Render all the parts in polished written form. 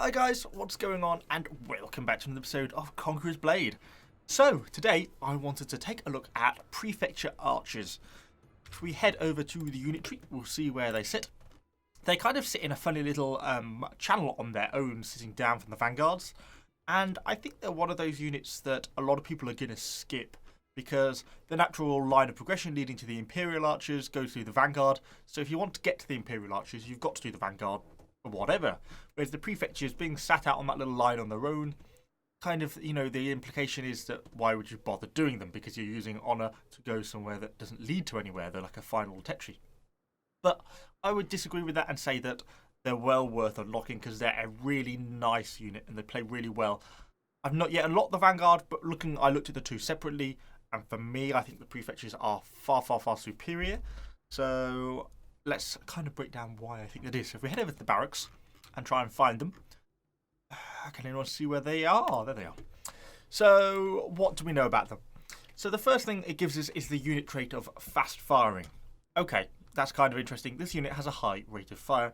Hi guys, what's going on, and welcome back to another episode of Conqueror's Blade. So, today I wanted to take a look at Prefecture Archers. If we head over to the unit tree, we'll see where they sit. They kind of sit in a funny little channel on their own, sitting down from the vanguards. And I think they're one of those units that a lot of people are going to skip, because the natural line of progression leading to the Imperial Archers goes through the vanguard. So if you want to get to the Imperial Archers, you've got to do the vanguard or whatever. Whereas the prefectures being sat out on that little line on their own, kind of, the implication is that why would you bother doing them? Because you're using honour to go somewhere that doesn't lead to anywhere. They're like a final tetri. But I would disagree with that and say that they're well worth unlocking, because they're a really nice unit and they play really well. I've not yet unlocked the vanguard, but I looked at the two separately, and for me, I think the prefectures are far, far, far superior. So let's kind of break down why I think that is. So if we head over to the barracks and try and find them, can anyone see where they are? There they are. So what do we know about them? So the first thing it gives us is the unit trait of fast firing. Okay, that's kind of interesting. This unit has a high rate of fire.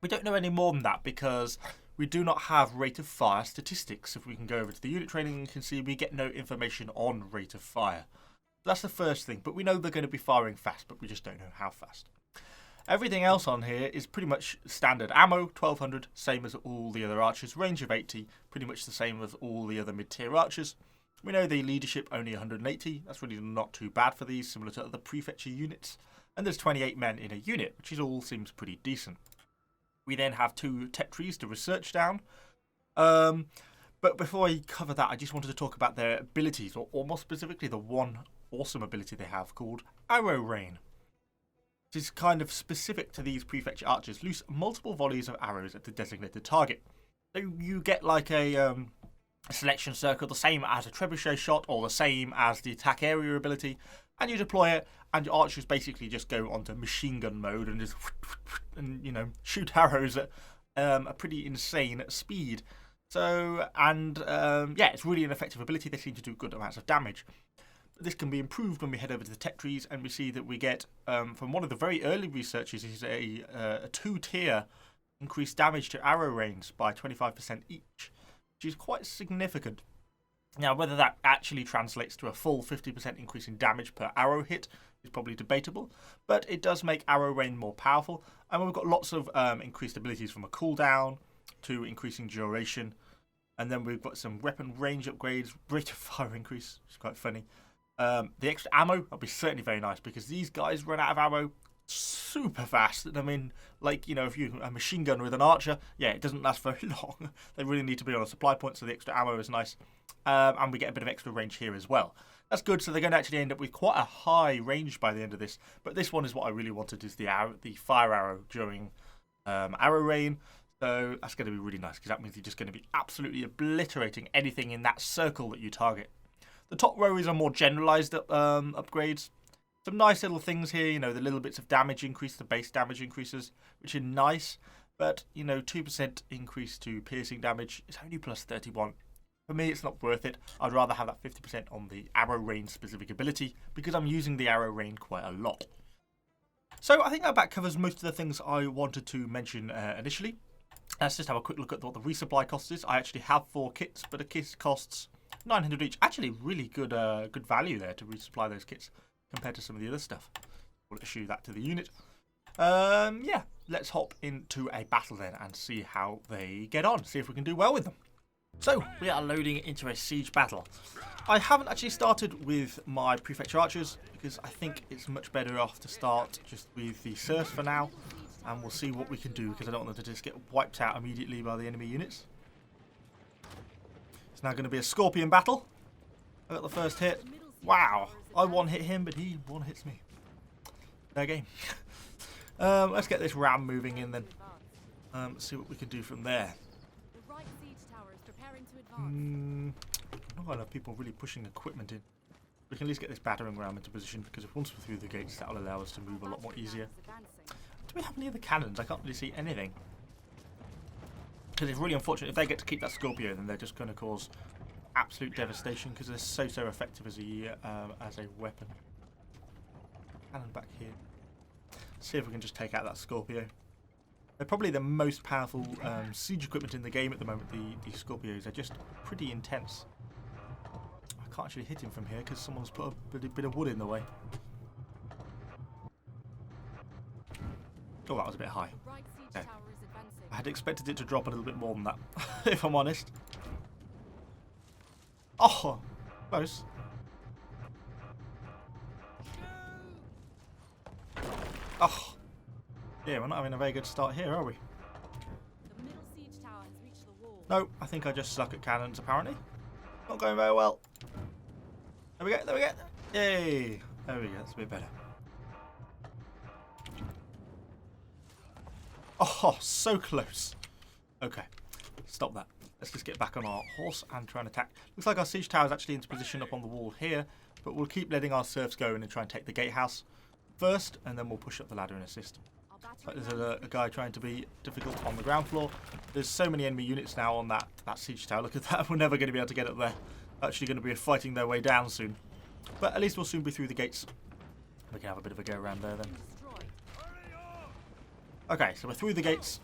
We don't know any more than that because we do not have rate of fire statistics. If we can go over to the unit training, you can see we get no information on rate of fire. That's the first thing, but we know they're going to be firing fast, but we just don't know how fast. Everything else on here is pretty much standard ammo, 1200, same as all the other archers. Range of 80, pretty much the same as all the other mid-tier archers. We know the leadership only 180, that's really not too bad for these, similar to other prefecture units. And there's 28 men in a unit, which all seems pretty decent. We then have 2 tetris to research down. But before I cover that, I just wanted to talk about their abilities, or more specifically the one awesome ability they have called Arrow Rain. This is kind of specific to these prefecture archers. Loose multiple volleys of arrows at the designated target. So you get like a selection circle, the same as a trebuchet shot, or the same as the attack area ability, and you deploy it, and your archers basically just go onto machine gun mode and just shoot arrows at a pretty insane speed. So, it's really an effective ability. They seem to do good amounts of damage. This can be improved when we head over to the tetris, and we see that we get, from one of the very early researches, is a 2-tier increased damage to arrow range by 25% each, which is quite significant. Now, whether that actually translates to a full 50% increase in damage per arrow hit is probably debatable, but it does make arrow rain more powerful, and we've got lots of increased abilities from a cooldown to increasing duration, and then we've got some weapon range upgrades, rate of fire increase, which is quite funny. The extra ammo will be certainly very nice, because these guys run out of ammo super fast. I mean, if you a machine gun with an archer, it doesn't last very long. They really need to be on a supply point, so the extra ammo is nice. And we get a bit of extra range here as well. That's good, so they're going to actually end up with quite a high range by the end of this. But this one is what I really wanted, is the fire arrow during arrow rain. So that's going to be really nice, because that means you're just going to be absolutely obliterating anything in that circle that you target. The top row is a more generalised upgrades. Some nice little things here, the little bits of damage increase, the base damage increases, which are nice. But, 2% increase to piercing damage is only plus 31. For me, it's not worth it. I'd rather have that 50% on the arrow rain specific ability, because I'm using the arrow rain quite a lot. So I think that about covers most of the things I wanted to mention initially. Let's just have a quick look at what the resupply cost is. I actually have 4 kits, but a kit costs 900 each. Actually, really good value there to resupply those kits compared to some of the other stuff. We'll issue that to the unit. Let's hop into a battle then and see how they get on. See if we can do well with them. So, we are loading into a siege battle. I haven't actually started with my Prefecture Archers, because I think it's much better off to start just with the Serfs for now. And we'll see what we can do, because I don't want them to just get wiped out immediately by the enemy units. It's now going to be a Scorpion battle. I got the first hit. Wow, I one-hit him, but he one-hits me. Fair game. Let's get this ram moving in then. See what we can do from there. Not enough people really pushing equipment in. We can at least get this battering ram into position, because if once we're through the gates, that will allow us to move a lot more easier. Do we have any other cannons? I can't really see anything. Because it's really unfortunate. If they get to keep that Scorpio, then they're just going to cause absolute devastation, because they're so effective as a weapon. Cannon back here. See if we can just take out that Scorpio. They're probably the most powerful siege equipment in the game at the moment, the Scorpios. They're just pretty intense. I can't actually hit him from here because someone's put a bit of wood in the way. Oh, that was a bit high. Okay. I had expected it to drop a little bit more than that, if I'm honest. Oh, close. Oh, yeah, we're not having a very good start here, are we? The middle siege tower has reached the wall. No, I think I just suck at cannons, apparently. Not going very well. There we go, there we go. Yay. There we go, that's a bit better. Oh, so close. Okay, stop that. Let's just get back on our horse and try and attack. Looks like our siege tower is actually into position up on the wall here, but we'll keep letting our serfs go in and try and take the gatehouse first, and then we'll push up the ladder and assist. Like there's a guy trying to be difficult on the ground floor. There's so many enemy units now on that siege tower. Look at that. We're never going to be able to get up there. Actually going to be fighting their way down soon. But at least we'll soon be through the gates. We can have a bit of a go around there then. Okay, so we're through the gates.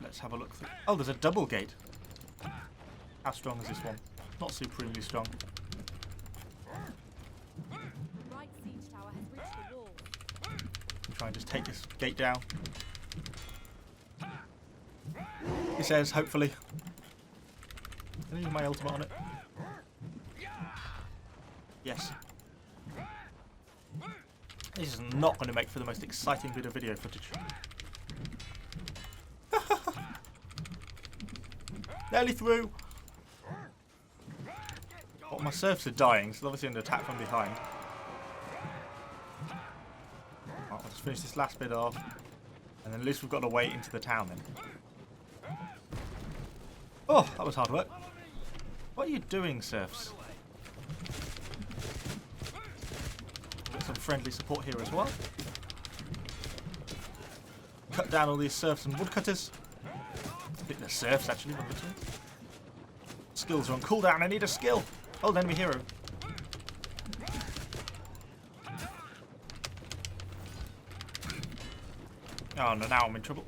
Let's have a look through. Oh, there's a double gate. How strong is this one? Not supremely strong. The right siege tower has reached the wall. Try and just take this gate down. He says, hopefully. Can I use my ultimate on it? Yes. This is not going to make for the most exciting bit of video footage. Nearly through. Oh, my serfs are dying, so they're obviously under attack from behind. Right, I'll just finish this last bit off, and then at least we've got to wait into the town then. Oh, that was hard work. What are you doing, serfs? Got some friendly support here as well. Cut down all these serfs and woodcutters. I think they're serfs actually. Skills are on cooldown. I need a skill. Hold enemy hero. Oh no, now I'm in trouble.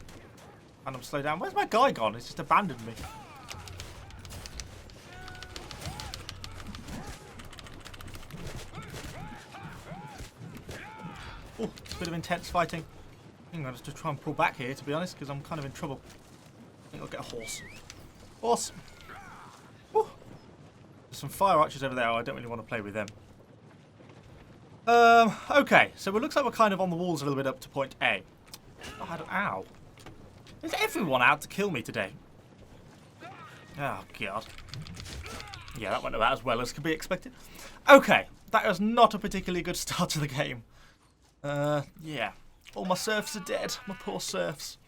And I'm slow down. Where's my guy gone? He's just abandoned me. Oh, it's a bit of intense fighting. I think I'll just try and pull back here, to be honest, because I'm kind of in trouble. I think I'll get a horse. Horse! Woo. There's some fire archers over there. I don't really want to play with them. Okay, so it looks like we're kind of on the walls a little bit up to point A. Ow. Is everyone out to kill me today? Oh, God. Yeah, that went about as well as could be expected. Okay, that was not a particularly good start to the game. Yeah. All my serfs are dead. My poor serfs.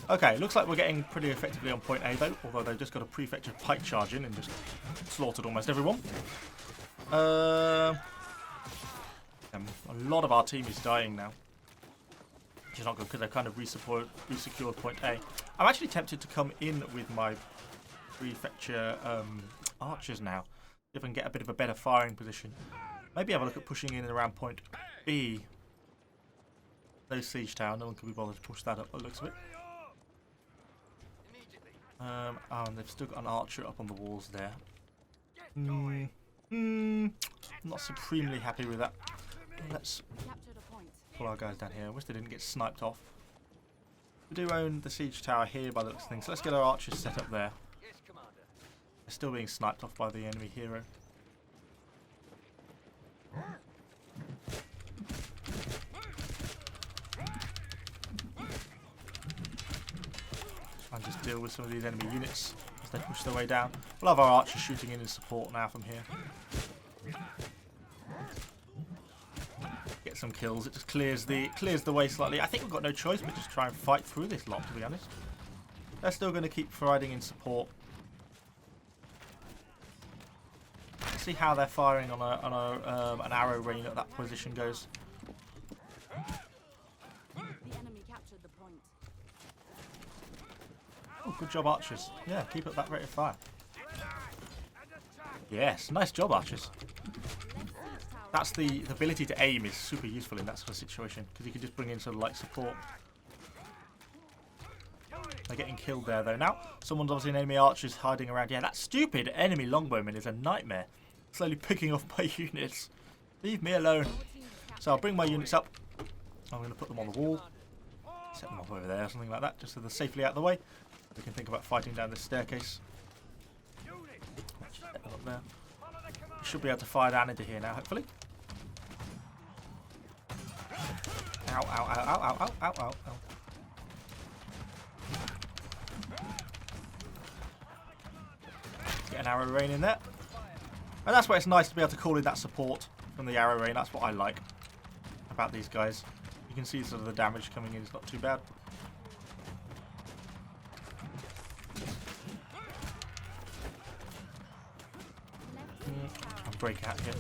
Okay, looks like we're getting pretty effectively on point A, though. Although they've just got a prefecture pike charge in and just slaughtered almost everyone. A lot of our team is dying now. Which is not good because they've kind of resecured point A. I'm actually tempted to come in with my prefecture archers now. See if I can get a bit of a better firing position. Maybe have a look at pushing in and around point B. No siege tower, no one can be bothered to push that up by the looks of it. Oh, and they've still got an archer up on the walls there. I'm not supremely happy with that. Let's pull our guys down here. I wish they didn't get sniped off. We do own the siege tower here by the looks of things, so let's get our archers set up there. They're still being sniped off by the enemy hero. And just deal with some of these enemy units as they push their way down. We'll have our archers shooting in support now from here. Get some kills. It just clears the way slightly. I think we've got no choice but just try and fight through this lot, to be honest. They're still going to keep fighting in support. Let's see how they're firing on an arrow rain at that position goes. The enemy captured the point. Oh, good job, archers. Yeah, keep up that rate of fire. Yes, nice job, archers. That's the ability to aim is super useful in that sort of situation because you can just bring in sort of like support. They're getting killed there, though. Now, someone's obviously an enemy archer's hiding around. Yeah, that stupid enemy longbowman is a nightmare. Slowly picking off my units. Leave me alone. So I'll bring my units up. I'm going to put them on the wall. Set them up over there, something like that, just so they're safely out of the way. We can think about fighting down this staircase. Set them up there. We should be able to fire down into here now, hopefully. Ow, ow, ow, ow, ow, ow, ow, ow. Get an arrow rain in there. And that's where it's nice to be able to call in that support from the arrow rain. That's what I like about these guys. You can see sort of the damage coming in. It's not too bad. I'll break out here.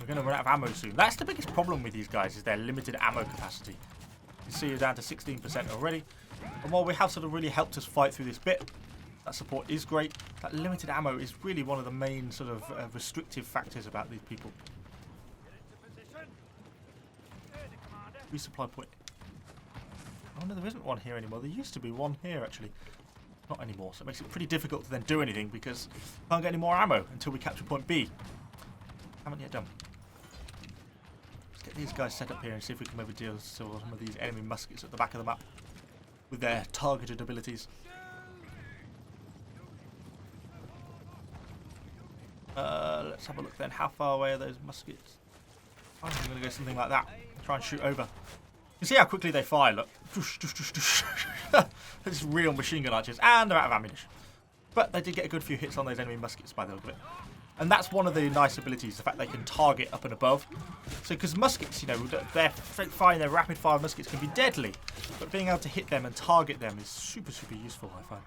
We're going to run out of ammo soon. That's the biggest problem with these guys, is their limited ammo capacity. You see, you're down to 16% already. And while we have sort of really helped us fight through this bit, that support is great. That limited ammo is really one of the main sort of restrictive factors about these people. Resupply point. Oh no, there isn't one here anymore. There used to be one here actually. Not anymore, so it makes it pretty difficult to then do anything because we can't get any more ammo until we capture point B. Haven't yet done. Let's get these guys set up here and see if we can maybe deal with some of these enemy muskets at the back of the map with their targeted abilities. Let's have a look then. How far away are those muskets? I'm going to go something like that. Try and shoot over. You can see how quickly they fire, look. This is real machine gun archers, and they're out of ammunition. But they did get a good few hits on those enemy muskets by the look of it. And that's one of the nice abilities, the fact they can target up and above. So, because muskets, you know, they're firing, their rapid fire muskets can be deadly. But being able to hit them and target them is super, super useful, I find.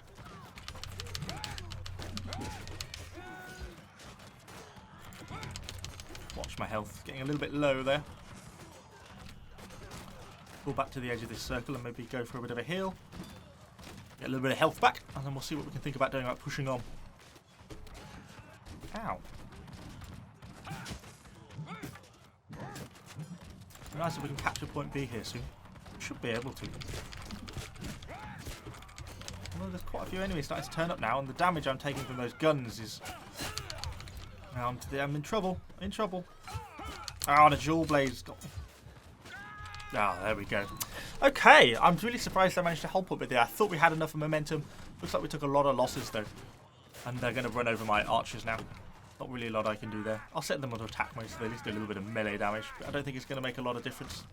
Watch my health, getting a little bit low there. Pull back to the edge of this circle and maybe go for a bit of a heal. Get a little bit of health back, and then we'll see what we can think about doing about pushing on. Ow. Nice if we can capture point B here soon. Should be able to. Although there's quite a few enemies starting to turn up now, and the damage I'm taking from those guns is... I'm in trouble. In trouble. Oh, the dual blades got me. Ah, there we go. Okay, I'm really surprised I managed to hold up with there. I thought we had enough momentum. Looks like we took a lot of losses though. And they're going to run over my archers now. Not really a lot I can do there. I'll set them on attack mode so they at least do a little bit of melee damage. But I don't think it's going to make a lot of difference.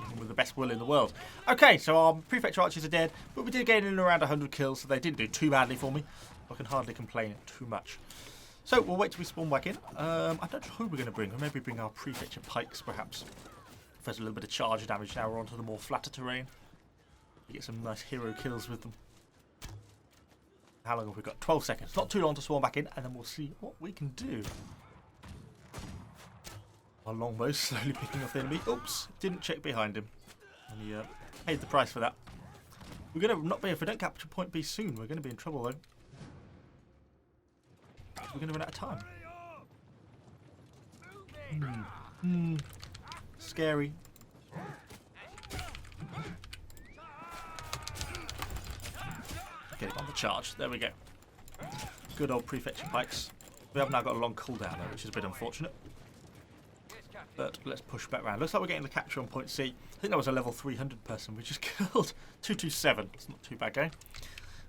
Even with the best will in the world. Okay, so our Prefecture Archers are dead. But we did gain in around 100 kills, so they didn't do too badly for me. I can hardly complain too much. So we'll wait till we spawn back in. I don't know who we're going to bring. We'll maybe bring our Prefecture Pikes, perhaps. If there's a little bit of charge damage now, we're onto the more flatter terrain. We get some nice hero kills with them. How long have we got? 12 seconds. Not too long to spawn back in, and then we'll see what we can do. Our longbow slowly picking off the enemy. Oops, didn't check behind him. And he paid the price for that. We're going to not be, if we don't capture point B soon, we're going to be in trouble though. We're going to run out of time. Scary. Get it on the charge. There we go. Good old Prefecture Pikes. We have now got a long cooldown though, which is a bit unfortunate. But let's push back around. Looks like we're getting the capture on point C. I think that was a level 300 person we just killed. 227. It's not too bad going.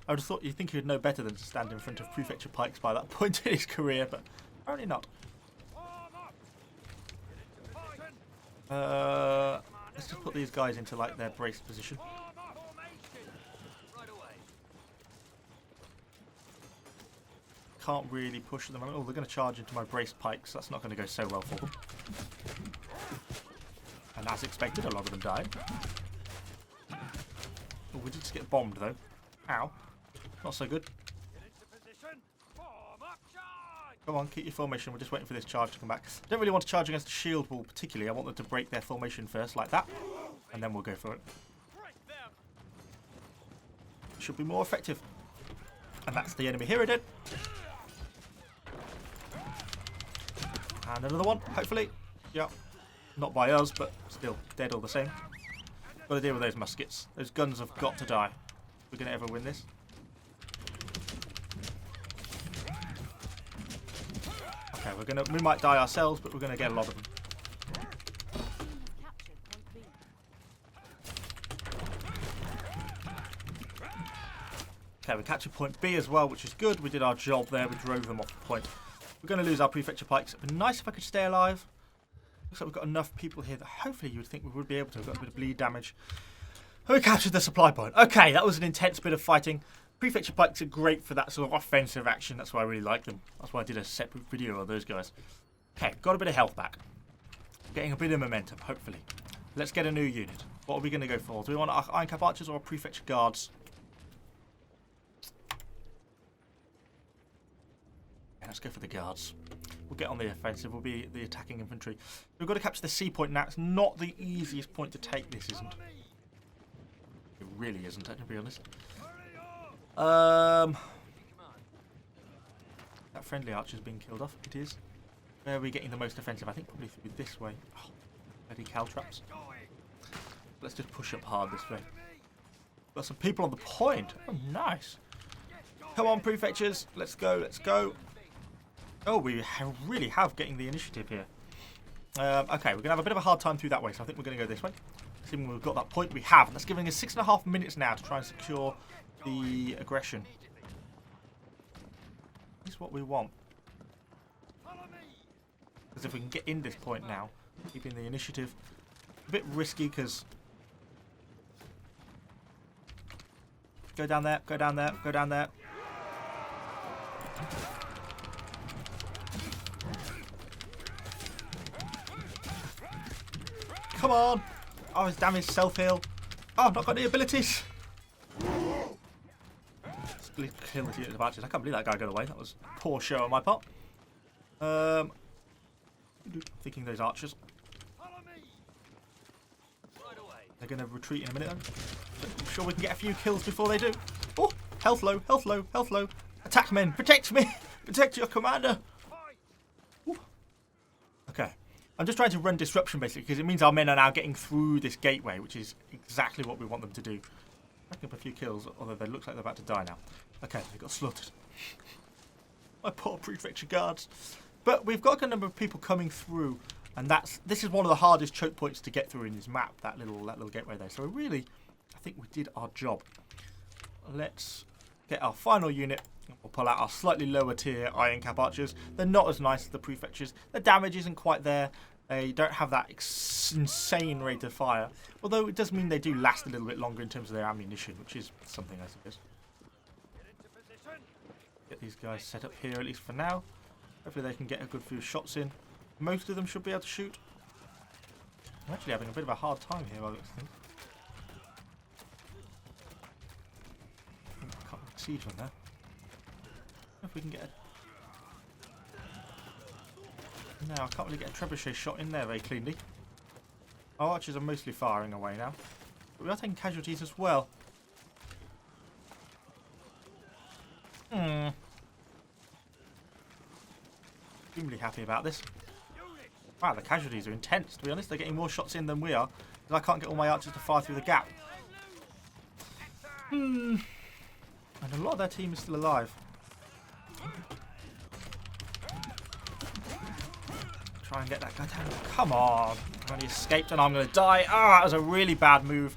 I would have thought you'd think he would know better than to stand in front of Prefecture Pikes by that point in his career, but apparently not. Let's just put these guys into like their braced position. Can't really push them. Oh, they're going to charge into my braced pikes. That's not going to go so well for them. And as expected, a lot of them died. Oh, we did just get bombed though. Ow. Not so good. Come on, keep your formation. We're just waiting for this charge to come back. Don't really want to charge against the shield wall particularly. I want them to break their formation first, like that. And then we'll go for it. Should be more effective. And that's the enemy hero dead. And another one, hopefully. Yep. Not by us, but still dead all the same. Got to deal with those muskets. Those guns have got to die. We're going to ever win this. Okay, we might die ourselves, but we're going to get a lot of them. Captured point B. Okay, we captured point B as well, which is good. We did our job there. We drove them off the point. We're going to lose our Prefecture Pikes. It would be nice if I could stay alive. Looks like we've got enough people here that hopefully you would think we would be able to. We've got a bit of bleed damage. We captured the supply point. Okay, that was an intense bit of fighting. Prefecture Pikes are great for that sort of offensive action. That's why I really like them. That's why I did a separate video of those guys. Okay, got a bit of health back. Getting a bit of momentum, hopefully. Let's get a new unit. What are we going to go for? Do we want our Iron Cap Archers or Prefecture Guards? Yeah, let's go for the Guards. We'll get on the offensive. We'll be the attacking infantry. We've got to capture the C point now. It's not the easiest point to take, this isn't. It really isn't, to be honest. That friendly archer's being killed off. It is. Where are we getting the most offensive? I think probably through this way. Oh, bloody caltraps. Let's just push up hard this way. Got some people on the point. Oh, nice. Come on, prefectures. Let's go. Let's go. Oh, we really have getting the initiative here. Okay, we're going to have a bit of a hard time through that way, so I think we're going to go this way. Assuming we've got that point, we have. And that's giving us 6.5 minutes now to try and secure the aggression. This is what we want. Because if we can get in this point now, keeping the initiative, a bit risky because... Go down there, go down there, go down there. Come on! Oh, his damage self-heal. Oh, I've not got any abilities. Kill the unit of archers. I can't believe that guy got away. That was poor show on my part. Thinking those archers. They're going to retreat in a minute. I'm sure we can get a few kills before they do. Oh, health low, health low, health low. Attack men, protect me. Protect your commander. Ooh. Okay. I'm just trying to run disruption basically because it means our men are now getting through this gateway, which is exactly what we want them to do. Racking up a few kills, although they look like they're about to die now. Okay, they got slaughtered. My poor prefecture guards. But we've got a good number of people coming through, and this is one of the hardest choke points to get through in this map, that little gateway there. So I think we did our job. Let's get our final unit. We'll pull out our slightly lower tier Iron Cap Archers. They're not as nice as the prefectures. The damage isn't quite there. They don't have that insane rate of fire. Although it does mean they do last a little bit longer in terms of their ammunition, which is something, I suppose. Get these guys set up here, at least for now. Hopefully they can get a good few shots in. Most of them should be able to shoot. I'm actually having a bit of a hard time here, I think. I can't siege on there. If we can get a... No, I can't really get a trebuchet shot in there very cleanly. Our archers are mostly firing away now. But we are taking casualties as well. Extremely happy about this. Wow, the casualties are intense, to be honest. They're getting more shots in than we are. Because I can't get all my archers to fire through the gap. And a lot of their team is still alive. Try and get that guy down. Come on. I've only escaped and I'm going to die. Ah, that was a really bad move.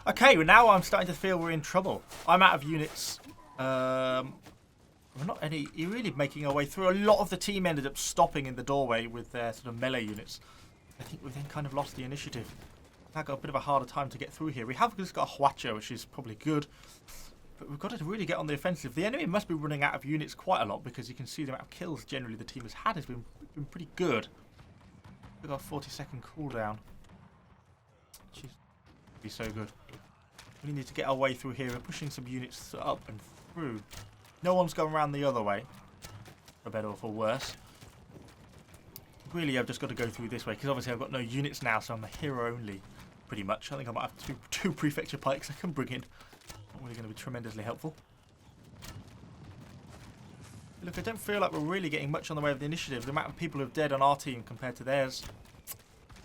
Okay, well now I'm starting to feel we're in trouble. I'm out of units. We're not really making our way through. A lot of the team ended up stopping in the doorway with their sort of melee units. I think we then kind of lost the initiative. I've got a bit of a harder time to get through here. We have just got a Huacho, which is probably good. But we've got to really get on the offensive. The enemy must be running out of units quite a lot because you can see the amount of kills generally the team has had has been pretty good. We've got a 40-second cooldown. Which is be so good. We need to get our way through here. We're pushing some units up and through. No one's going around the other way. For better or for worse. Really, I've just got to go through this way because obviously I've got no units now, so I'm a hero only, pretty much. I think I might have two prefecture pikes I can bring in. Not really going to be tremendously helpful. Look, I don't feel like we're really getting much on the way of the initiative. The amount of people who are dead on our team compared to theirs.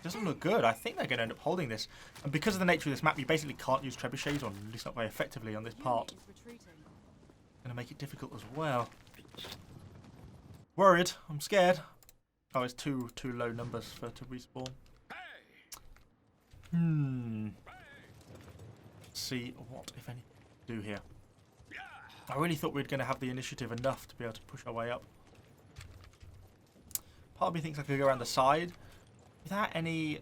Doesn't look good. I think they're going to end up holding this. And because of the nature of this map, you basically can't use trebuchets, or at least not very effectively on this part. Unit is retreating. Going to make it difficult as well. Worried. I'm scared. Oh, it's too low numbers for to respawn. Let's see what, if anything, to do here. I really thought we were going to have the initiative enough to be able to push our way up. Part of me thinks I could go around the side without any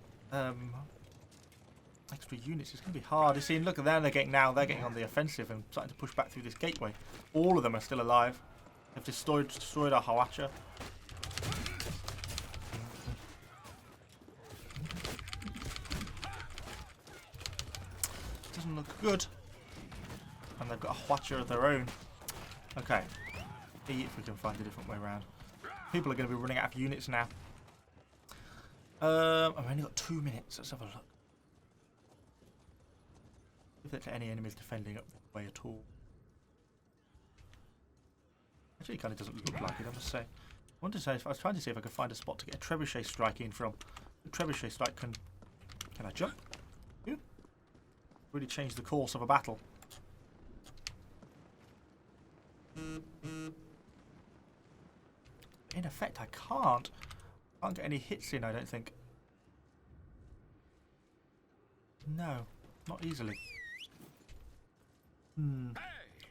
extra units. It's going to be hard. You see, look at them. They're getting on the offensive and starting to push back through this gateway. All of them are still alive. They've destroyed our Hawacha. Doesn't look good. And they've got a Hawacha of their own. Okay. See if we can find a different way around. People are going to be running out of units now. I've only got 2 minutes. Let's have a look. If there's any enemies defending up the way at all. Actually, it kind of doesn't look like it, I must say. I was trying to see if I could find a spot to get a trebuchet strike in from. The trebuchet strike can I jump? Yeah. Really change the course of a battle. In effect, I can't get any hits in, I don't think. No, not easily.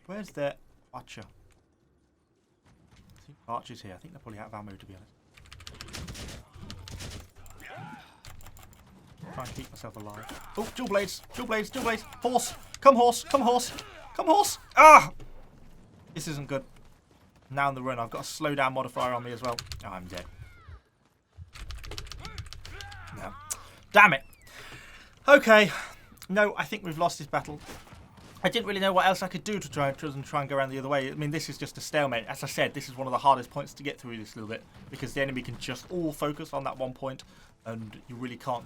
Where's their archer? I think Archer's here. I think they're probably out of ammo, to be honest. Try and keep myself alive. Oh, dual blades, dual blades, dual blades. Horse, come horse, come horse, come horse. Ah! This isn't good. Now in the run, I've got a slowdown modifier on me as well. Oh, I'm dead. No. Damn it. Okay. No, I think we've lost this battle. I didn't really know what else I could do to try and go around the other way. I mean, this is just a stalemate. As I said, this is one of the hardest points to get through this little bit, because the enemy can just all focus on that one point, and you really can't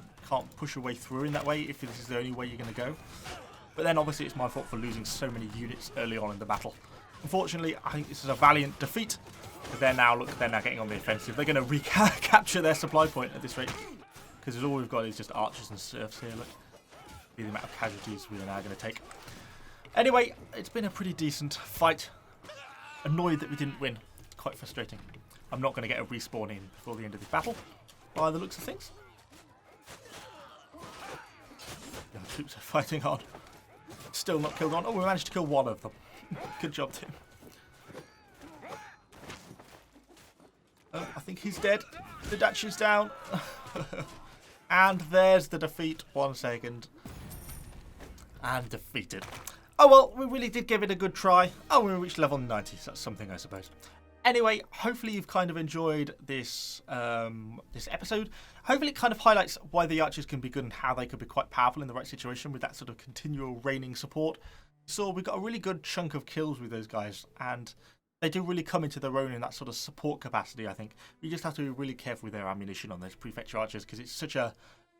push your way through in that way if this is the only way you're going to go. But then obviously it's my fault for losing so many units early on in the battle. Unfortunately, I think this is a valiant defeat. But they're now getting on the offensive. They're going to recapture their supply point at this rate, because all we've got is just archers and serfs here. Look, the amount of casualties we are now going to take. Anyway, it's been a pretty decent fight. Annoyed that we didn't win. Quite frustrating. I'm not going to get a respawn in before the end of this battle, by the looks of things. The troops are fighting on. Still not killed on. Oh, we managed to kill one of them. Good job, Tim. Oh, I think he's dead. The Daci's down. And there's the defeat. 1 second. And defeated. Oh well, we really did give it a good try. Oh, we reached level 90, so that's something, I suppose. Anyway, hopefully you've kind of enjoyed this this episode. Hopefully it kind of highlights why the archers can be good and how they could be quite powerful in the right situation with that sort of continual reigning support. So we got a really good chunk of kills with those guys, and they do really come into their own in that sort of support capacity, I think. You just have to be really careful with their ammunition on those Prefecture Archers, because it's such a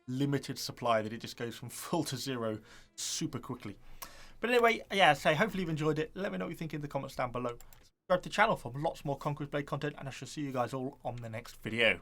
limited supply that it just goes from full to zero super quickly. But anyway, yeah, so hopefully you've enjoyed it. Let me know what you think in the comments down below. Subscribe to the channel for lots more Conqueror's Blade content, and I shall see you guys all on the next video.